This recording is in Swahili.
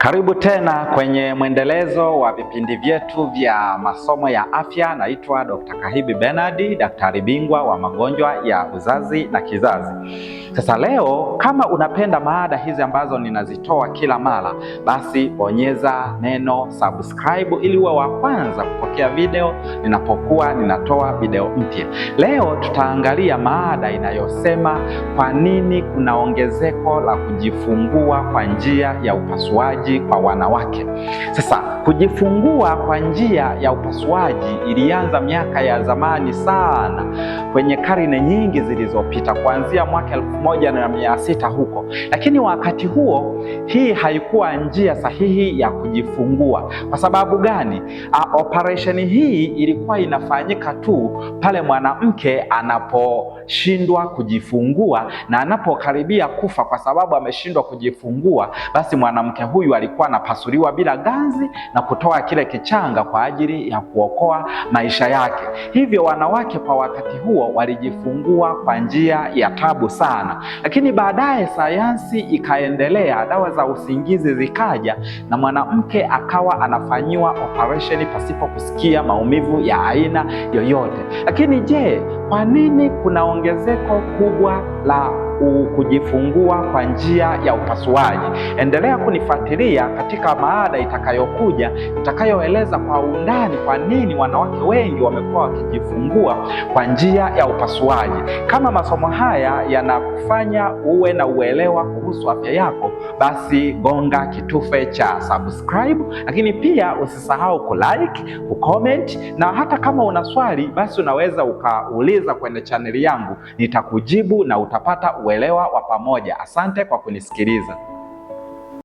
Karibu tena kwenye mwendelezo wa vipindi vyetu vya masomo ya afya. Naitwa Dr. Kahibi Bernard, daktari bingwa wa magonjwa ya uzazi na kizazi. Sasa leo, kama unapenda mada hizi ambazo ninazitoa kila mara, basi bonyeza neno subscribe ili uwe wa kwanza kupokea video ninapokuwa ninatoa video mpya. Leo tutaangalia mada inayosema kwa nini kuna ongezeko la kujifungua kwa njia ya upasuaji kwa wanawake. Sasa kujifungua kwa njia ya upasuaji ilianza miaka ya zamani sana, kwenye karne nyingi zilizopita, kuanzia mwaka 1600 huko. Lakini wakati huo hii haikuwa njia sahihi ya kujifungua. Kwa sababu gani? Operation hii ilikuwa inafanyika tu pale mwanamke anaposhindwa kujifungua na anapokaribia kufa kwa sababu ameshindwa kujifungua, basi mwanamke huyu alikuwa anapasuliwa bila ganzi na kutoa kile kichanga kwa ajili ya kuokoa maisha yake. Hivyo wanawake kwa wakati huo walijifungua kwa njia ya tabu sana. Lakini baadaye sayansi ikaendelea, dawa za usingizi zikaja na mwanamke akawa anafanyiwa operation pasipo kusikia maumivu ya aina yoyote. Lakini je, kwa nini kuna ongezeko kubwa la kujifungua kwa njia ya upasuaji? Endelea kunifuatilia katika maada itakayokuja, itakayoeleza kwa undani kwa nini wanawake wengi wamekuwa wakijifungua kwa njia ya upasuaji. Kama masomo haya yanakufanya uwe na uelewa kuhusu afya yako, basi gonga kitufe cha subscribe, lakini pia usisahau kulike, kucomment, na hata kama una swali basi unaweza ukauliza kwenye chaneli yangu, nitakujibu na utapata uelewa wa pamoja. Asante kwa kunisikiliza.